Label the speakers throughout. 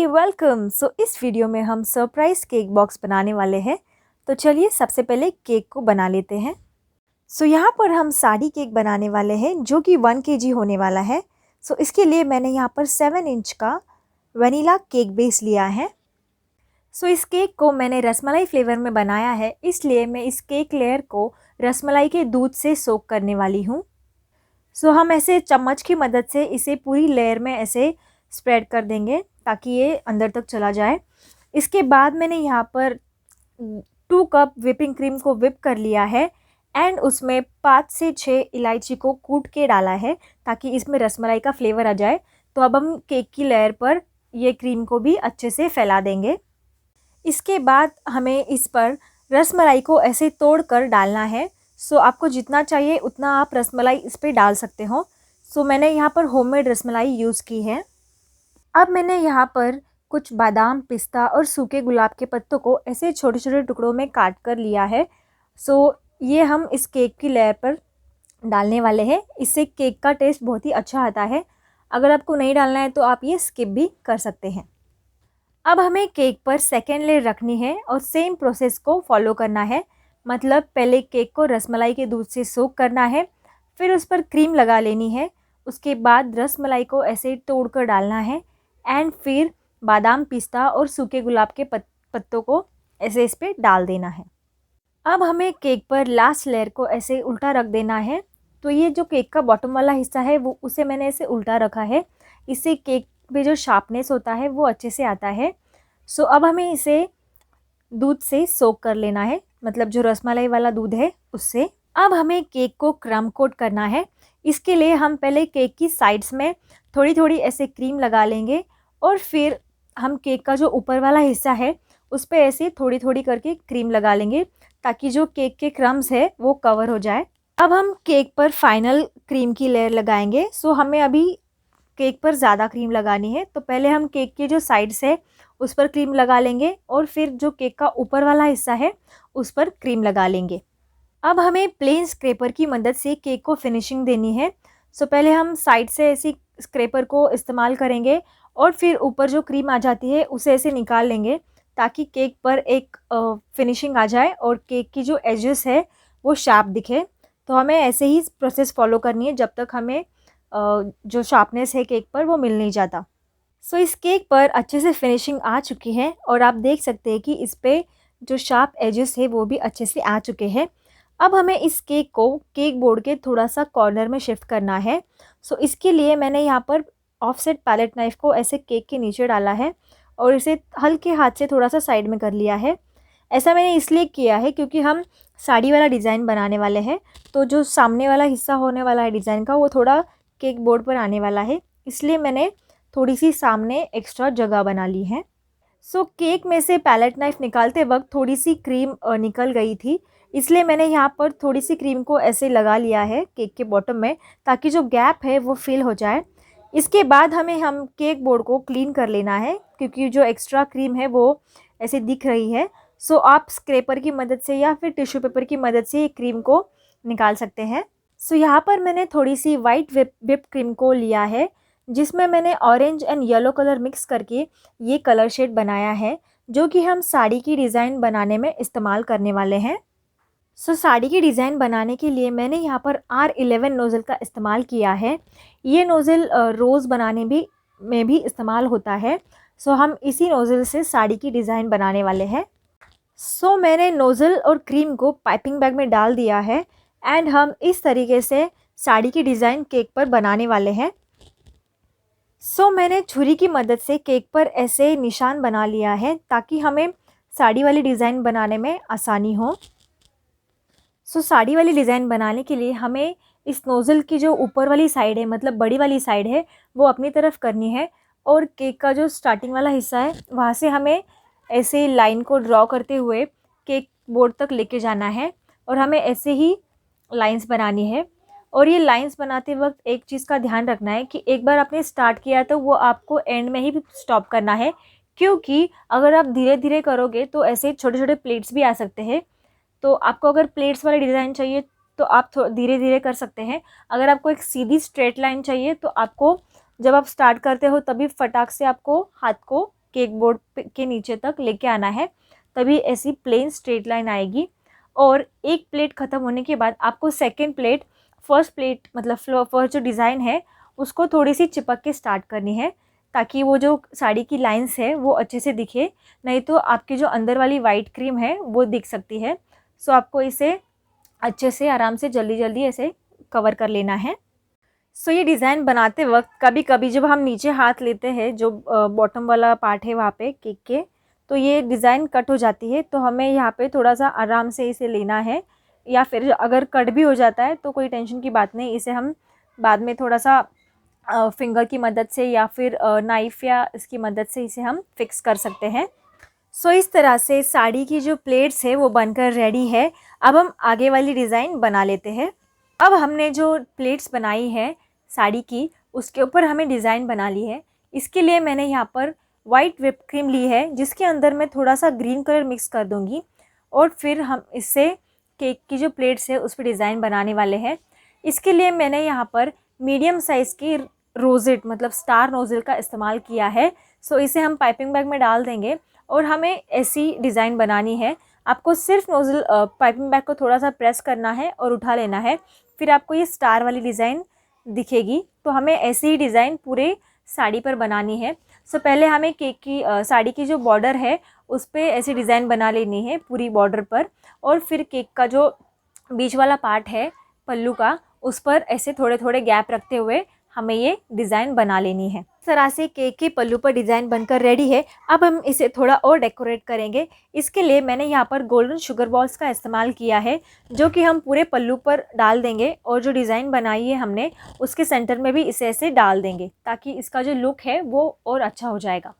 Speaker 1: हे welcome. इस video में हम सरप्राइज केक बॉक्स बनाने वाले हैं। तो चलिए सबसे पहले केक को बना लेते हैं। यहाँ पर हम साड़ी केक बनाने वाले हैं जो कि 1 kg होने वाला है। इसके लिए मैंने यहाँ पर 7 इंच का वनीला केक बेस लिया है। इस केक को मैंने रसमलाई फ्लेवर में बनाया है, इसलिए मैं इस केक लेयर को रसमलाई के दूध से सोक करने वाली हूँ। हम ऐसे चम्मच की मदद से इसे पूरी लेयर में ऐसे स्प्रेड कर देंगे ताकि ये अंदर तक चला जाए। इसके बाद मैंने यहाँ पर 2 कप व्हिपिंग क्रीम को व्हिप कर लिया है एंड उसमें 5 से 6 इलायची को कूट के डाला है ताकि इसमें रसमलाई का फ्लेवर आ जाए। तो अब हम केक की लेयर पर ये क्रीम को भी अच्छे से फैला देंगे। इसके बाद हमें इस पर रसमलाई को ऐसे तोड़ कर डालना है। आपको जितना चाहिए उतना आप रसमलाई इस पर डाल सकते हो। मैंने यहाँ पर होममेड रसमलाई यूज़ की है। अब मैंने यहाँ पर कुछ बादाम, पिस्ता और सूखे गुलाब के पत्तों को ऐसे छोटे छोटे टुकड़ों में काट कर लिया है। ये हम इस केक की लेयर पर डालने वाले हैं। इससे केक का टेस्ट बहुत ही अच्छा आता है। अगर आपको नहीं डालना है तो आप ये स्किप भी कर सकते हैं। अब हमें केक पर सेकेंड लेयर रखनी है और सेम प्रोसेस को फॉलो करना है। मतलब पहले केक को रसमलाई के दूध से सोक करना है, फिर उस पर क्रीम लगा लेनी है। उसके बाद रसमलाई को ऐसे तोड़ कर डालना है एंड फिर बादाम, पिस्ता और सूखे गुलाब के पत्तों को ऐसे इस पर डाल देना है। अब हमें केक पर लास्ट लेयर को ऐसे उल्टा रख देना है। तो ये जो केक का बॉटम वाला हिस्सा है वो उसे मैंने ऐसे उल्टा रखा है। इससे केक पे जो शार्पनेस होता है वो अच्छे से आता है। अब हमें इसे दूध से सोक कर लेना है, मतलब जो रसमलाई वाला दूध है उससे। अब हमें केक को क्रम कोट करना है। इसके लिए हम पहले केक की साइड्स में थोड़ी थोड़ी ऐसे क्रीम लगा लेंगे और फिर हम केक का जो ऊपर वाला हिस्सा है उस पर ऐसे थोड़ी थोड़ी करके क्रीम लगा लेंगे ताकि जो केक के क्रम्स है वो कवर हो जाए। अब हम केक पर फाइनल क्रीम की लेयर लगाएंगे। हमें अभी केक पर ज़्यादा क्रीम लगानी है। तो पहले हम केक के जो साइड्स है उस पर क्रीम लगा लेंगे और फिर जो केक का ऊपर वाला हिस्सा है उस पर क्रीम लगा लेंगे। अब हमें प्लेन स्क्रैपर की मदद से केक को फिनिशिंग देनी है। पहले हम साइड से ऐसी स्क्रैपर को इस्तेमाल करेंगे और फिर ऊपर जो क्रीम आ जाती है उसे ऐसे निकाल लेंगे ताकि केक पर एक फिनिशिंग आ जाए और केक की जो एजेस है वो शार्प दिखे। तो हमें ऐसे ही प्रोसेस फॉलो करनी है जब तक हमें जो शार्पनेस है केक पर वो मिल नहीं जाता। इस केक पर अच्छे से फिनिशिंग आ चुकी है और आप देख सकते हैं कि इस पर जो शार्प एजेस है वो भी अच्छे से आ चुके हैं। अब हमें इस केक को केक बोर्ड के थोड़ा सा कॉर्नर में शिफ्ट करना है। इसके लिए मैंने यहाँ पर ऑफसेट पैलेट नाइफ़ को ऐसे केक के नीचे डाला है और इसे हल्के हाथ से थोड़ा सा साइड में कर लिया है। ऐसा मैंने इसलिए किया है क्योंकि हम साड़ी वाला डिज़ाइन बनाने वाले हैं। तो जो सामने वाला हिस्सा होने वाला है डिज़ाइन का वो थोड़ा केक बोर्ड पर आने वाला है, इसलिए मैंने थोड़ी सी सामने एक्स्ट्रा जगह बना ली है। केक में से पैलेट नाइफ़ निकालते वक्त थोड़ी सी क्रीम निकल गई थी, इसलिए मैंने यहाँ पर थोड़ी सी क्रीम को ऐसे लगा लिया है केक के बॉटम में ताकि जो गैप है वो फिल हो जाए। इसके बाद हम केक बोर्ड को क्लीन कर लेना है क्योंकि जो एक्स्ट्रा क्रीम है वो ऐसे दिख रही है। आप स्क्रैपर की मदद से या फिर टिश्यू पेपर की मदद से ये क्रीम को निकाल सकते हैं। यहाँ पर मैंने थोड़ी सी वाइट व्हिप क्रीम को लिया है जिसमें मैंने orange and yellow colour mix करके ये कलर शेड बनाया है जो कि हम साड़ी की डिज़ाइन बनाने में इस्तेमाल करने वाले हैं। साड़ी की डिज़ाइन बनाने के लिए मैंने यहाँ पर R11 नोज़ल का इस्तेमाल किया है। ये नोज़ल रोज़ बनाने में भी इस्तेमाल होता है। हम इसी नोज़ल से साड़ी की डिज़ाइन बनाने वाले हैं। मैंने नोज़ल और क्रीम को पाइपिंग बैग में डाल दिया है एंड हम इस तरीके से साड़ी की डिज़ाइन केक पर बनाने वाले हैं। मैंने छुरी की मदद से केक पर ऐसे निशान बना लिया है ताकि हमें साड़ी वाली डिज़ाइन बनाने में आसानी हो। साड़ी वाली डिज़ाइन बनाने के लिए हमें इस नोज़ल की जो ऊपर वाली साइड है, मतलब बड़ी वाली साइड है, वो अपनी तरफ करनी है और केक का जो स्टार्टिंग वाला हिस्सा है वहाँ से हमें ऐसे लाइन को ड्रॉ करते हुए केक बोर्ड तक लेके जाना है और हमें ऐसे ही लाइंस बनानी है। और ये लाइंस बनाते वक्त एक चीज़ का ध्यान रखना है कि एक बार आपने स्टार्ट किया तो वो आपको एंड में ही स्टॉप करना है, क्योंकि अगर आप धीरे धीरे करोगे तो ऐसे छोटे छोटे प्लेट्स भी आ सकते हैं। तो आपको अगर प्लेट्स वाली डिज़ाइन चाहिए तो आप धीरे धीरे कर सकते हैं। अगर आपको एक सीधी स्ट्रेट लाइन चाहिए तो आपको जब आप स्टार्ट करते हो तभी फटाक से आपको हाथ को केक बोर्ड के नीचे तक लेके आना है, तभी ऐसी प्लेन स्ट्रेट लाइन आएगी। और एक प्लेट ख़त्म होने के बाद आपको सेकंड प्लेट फर्स्ट प्लेट मतलब फर्स्ट जो डिज़ाइन है उसको थोड़ी सी चिपक के स्टार्ट करनी है, ताकि वो जो साड़ी की लाइंस है वो अच्छे से दिखे, नहीं तो आपकी जो अंदर वाली वाइट क्रीम है वो दिख सकती है। सो आपको इसे अच्छे से आराम से जल्दी जल्दी ऐसे कवर कर लेना है। सो ये डिज़ाइन बनाते वक्त कभी कभी जब हम नीचे हाथ लेते हैं, जो बॉटम वाला पार्ट है वहाँ पे केक के, तो ये डिज़ाइन कट हो जाती है। तो हमें यहाँ पे थोड़ा सा आराम से इसे लेना है, या फिर अगर कट भी हो जाता है तो कोई टेंशन की बात नहीं, इसे हम बाद में थोड़ा सा फिंगर की मदद से या फिर नाइफ़ या इसकी मदद से इसे हम फिक्स कर सकते हैं। सो इस तरह से साड़ी की जो प्लेट्स है वो बनकर रेडी है। अब हम आगे वाली डिज़ाइन बना लेते हैं। अब हमने जो प्लेट्स बनाई है साड़ी की, उसके ऊपर हमें डिज़ाइन बना ली है। इसके लिए मैंने यहाँ पर वाइट व्हिप क्रीम ली है, जिसके अंदर मैं थोड़ा सा ग्रीन कलर मिक्स कर दूँगी, और फिर हम इससे केक की जो प्लेट्स है उस पर डिज़ाइन बनाने वाले हैं। इसके लिए मैंने यहाँ पर मीडियम साइज़ की रोजेट मतलब स्टार नोज़ल का इस्तेमाल किया है। सो इसे हम पाइपिंग बैग में डाल देंगे और हमें ऐसी डिज़ाइन बनानी है। आपको सिर्फ नोज़ल पाइपिंग बैग को थोड़ा सा प्रेस करना है और उठा लेना है, फिर आपको ये स्टार वाली डिज़ाइन दिखेगी। तो हमें ऐसी ही डिज़ाइन पूरे साड़ी पर बनानी है। सो पहले हमें केक की साड़ी की जो बॉर्डर है उस पर ऐसी डिज़ाइन बना लेनी है पूरी बॉर्डर पर, और फिर केक का जो बीच वाला पार्ट है पल्लू का, उस पर ऐसे थोड़े थोड़े गैप रखते हुए हमें ये डिज़ाइन बना लेनी है। इस तरह से केक के पल्लू पर डिज़ाइन बनकर रेडी है। अब हम इसे थोड़ा और डेकोरेट करेंगे। इसके लिए मैंने यहाँ पर गोल्डन शुगर बॉल्स का इस्तेमाल किया है, जो कि हम पूरे पल्लू पर डाल देंगे, और जो डिज़ाइन बनाई है हमने उसके सेंटर में भी इसे ऐसे डाल देंगे, ताकि इसका जो लुक है वो और अच्छा हो जाएगा।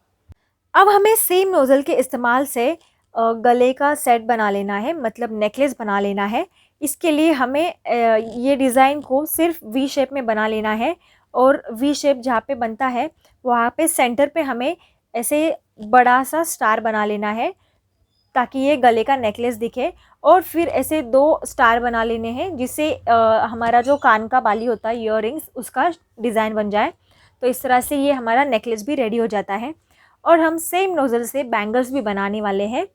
Speaker 1: अब हमें सेम नोज़ल के इस्तेमाल से गले का सेट बना लेना है, मतलब नेकलेस बना लेना है। इसके लिए हमें ये डिज़ाइन को सिर्फ वी शेप में बना लेना है, और वी शेप जहाँ पे बनता है वहाँ पे सेंटर पे हमें ऐसे बड़ा सा स्टार बना लेना है, ताकि ये गले का नेकलेस दिखे। और फिर ऐसे 2 स्टार बना लेने हैं, जिससे हमारा जो कान का बाली होता है ईयररिंग्स, उसका डिज़ाइन बन जाए। तो इस तरह से ये हमारा नेकलेस भी रेडी हो जाता है। और हम सेम नोज़ल से बैंगल्स भी बनाने वाले हैं।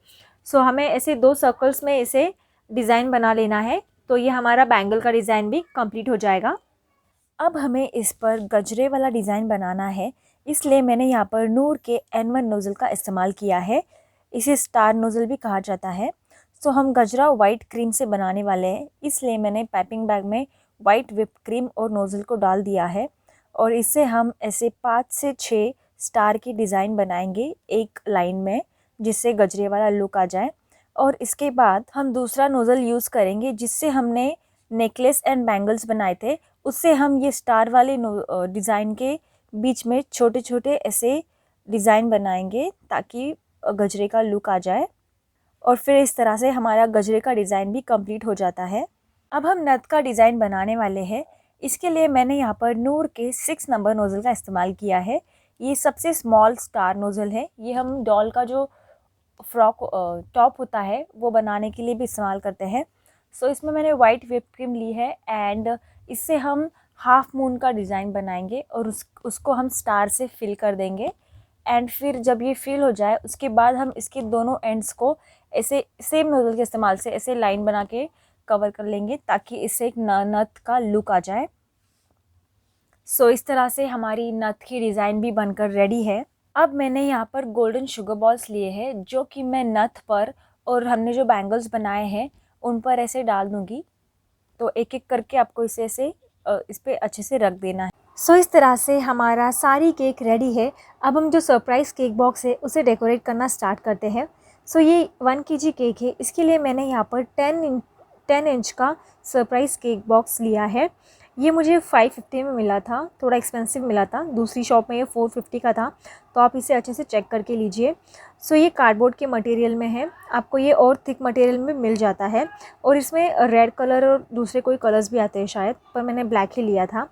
Speaker 1: सो हमें ऐसे 2 सर्कल्स में इसे डिज़ाइन बना लेना है, तो ये हमारा बैंगल का डिज़ाइन भी कंप्लीट हो जाएगा। अब हमें इस पर गजरे वाला डिज़ाइन बनाना है, इसलिए मैंने यहाँ पर नूर के N1 नोज़ल का इस्तेमाल किया है। इसे स्टार नोज़ल भी कहा जाता है। सो हम गजरा वाइट क्रीम से बनाने वाले हैं, इसलिए मैंने पाइपिंग बैग में वाइट व्हिप क्रीम और नोज़ल को डाल दिया है, और इससे हम ऐसे 5 से 6 स्टार की डिज़ाइन बनाएंगे एक लाइन में, जिससे गजरे वाला लुक आ जाए। और इसके बाद हम दूसरा नोज़ल यूज़ करेंगे, जिससे हमने नेकलेस एंड बैंगल्स बनाए थे, उससे हम ये स्टार वाले डिज़ाइन के बीच में छोटे छोटे ऐसे डिज़ाइन बनाएंगे, ताकि गजरे का लुक आ जाए। और फिर इस तरह से हमारा गजरे का डिज़ाइन भी कंप्लीट हो जाता है। अब हम नथ का डिज़ाइन बनाने वाले हैं। इसके लिए मैंने यहाँ पर नूर के 6 नंबर नोज़ल का इस्तेमाल किया है। ये सबसे स्मॉल स्टार नोज़ल है। ये हम डॉल का जो फ्रॉक टॉप होता है वो बनाने के लिए भी इस्तेमाल करते हैं। सो इसमें मैंने वाइट व्हिप क्रीम ली है, एंड इससे हम हाफ मून का डिज़ाइन बनाएंगे, और उसको हम स्टार से फिल कर देंगे। एंड फिर जब ये फिल हो जाए उसके बाद हम इसके दोनों एंड्स को ऐसे सेम नोज़ल के इस्तेमाल से ऐसे लाइन बना के कवर कर लेंगे, ताकि इससे एक नथ का लुक आ जाए। सो इस तरह से हमारी नथ की डिज़ाइन भी बनकर रेडी है। अब मैंने यहाँ पर गोल्डन शुगर बॉल्स लिए हैं, जो कि मैं नथ पर और हमने जो बैंगल्स बनाए हैं उन पर ऐसे डाल दूँगी। तो एक एक करके आपको इसे ऐसे इस पर अच्छे से रख देना है। सो इस तरह से हमारा सारी केक रेडी है। अब हम जो सरप्राइज़ केक बॉक्स है उसे डेकोरेट करना स्टार्ट करते हैं। सो ये 1 kg केक है। इसके लिए मैंने यहाँ पर 10 इंच का सरप्राइज़ केक बॉक्स लिया है। ये मुझे 550 में मिला था, थोड़ा एक्सपेंसिव मिला था। दूसरी शॉप में ये 450 का था, तो आप इसे अच्छे से चेक करके लीजिए। सो ये कार्डबोर्ड के मटेरियल में है, आपको ये और थिक मटेरियल में मिल जाता है। और इसमें रेड कलर और दूसरे कोई कलर्स भी आते हैं शायद, पर मैंने ब्लैक ही लिया था।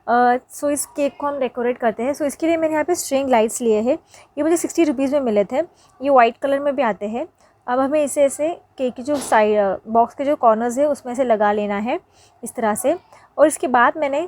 Speaker 1: सो इस केक को हम डेकोरेट करते हैं। सो इसके लिए मैंने यहाँ पे स्ट्रिंग लाइट्स लिए हैं। ये मुझे 60 रुपीज़ में मिले थे। ये वाइट कलर में भी आते हैं। अब हमें इसे ऐसे केक की जो साइड बॉक्स के जो कॉर्नर्स है उसमें से लगा लेना है इस तरह से। और इसके बाद मैंने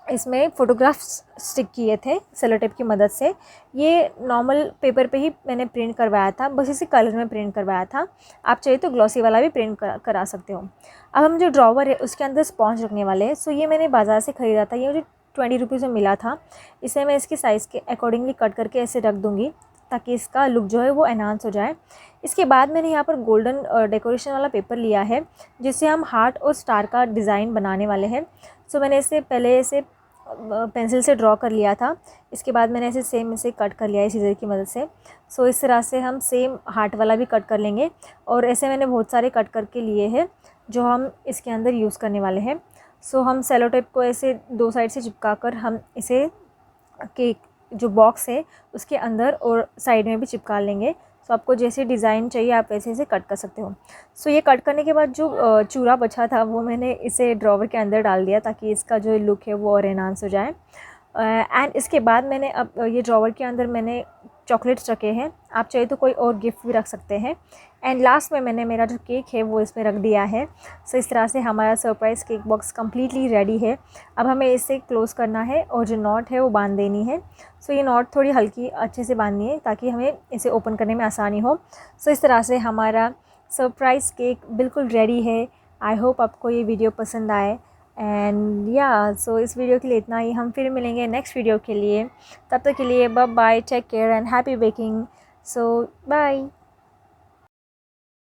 Speaker 1: इसमें फ़ोटोग्राफ्स स्टिक किए थे सेलो टेप की मदद से। ये नॉर्मल पेपर पे ही मैंने प्रिंट करवाया था, बस इसी कलर में प्रिंट करवाया था। आप चाहिए तो ग्लॉसी वाला भी प्रिंट करा सकते हो। अब हम जो ड्रॉवर है उसके अंदर स्पॉन्ज रखने वाले हैं। सो ये मैंने बाज़ार से ख़रीदा था, ये मुझे 20 रुपीज़ में मिला था। इसे मैं इसके साइज़ के अकॉर्डिंगली कट करके ऐसे रख दूँगी ताकि इसका लुक जो है वो एनहांस हो जाए। इसके बाद मैंने यहाँ पर गोल्डन डेकोरेशन वाला पेपर लिया है, जिससे हम हार्ट और स्टार का डिज़ाइन बनाने वाले हैं। सो मैंने इसे पहले ऐसे पेंसिल से ड्रॉ कर लिया था। इसके बाद मैंने ऐसे सेम इसे कट कर लिया है सीज़र की मदद से। सो इस तरह से हम सेम हार्ट वाला भी कट कर लेंगे, और ऐसे मैंने बहुत सारे कट करके लिए हैं जो हम इसके अंदर यूज़ करने वाले हैं। सो हम सेलो टेप को ऐसे 2 साइड से चिपका कर हम इसे केक जो बॉक्स है उसके अंदर और साइड में भी चिपका लेंगे। सो आपको जैसे डिज़ाइन चाहिए आप वैसे इसे कट कर सकते हो। सो ये कट करने के बाद जो चूरा बचा था वो मैंने इसे ड्रॉवर के अंदर डाल दिया ताकि इसका जो लुक है वो और एनहांस हो जाए। एंड इसके बाद मैंने अब ये ड्रॉवर के अंदर मैंने चॉकलेट्स रखे हैं। आप चाहे तो कोई और गिफ्ट भी रख सकते हैं। एंड लास्ट में मैंने मेरा जो केक है वो इसमें रख दिया है। सो इस तरह से हमारा surprise cake box completely ready है। अब हमें इसे क्लोज़ करना है और जो नॉट है वो बांध देनी है। सो ये नॉट थोड़ी हल्की अच्छे से बांधनी है ताकि हमें इसे ओपन करने में आसानी हो। सो इस तरह से हमारा सरप्राइज़ केक बिल्कुल रेडी है। आई होप आपको ये वीडियो पसंद आए। एंड या सो इस वीडियो के लिए इतना ही। हम फिर मिलेंगे नेक्स्ट वीडियो के लिए। तब तक के लिए bye bye, take care and happy baking. So bye.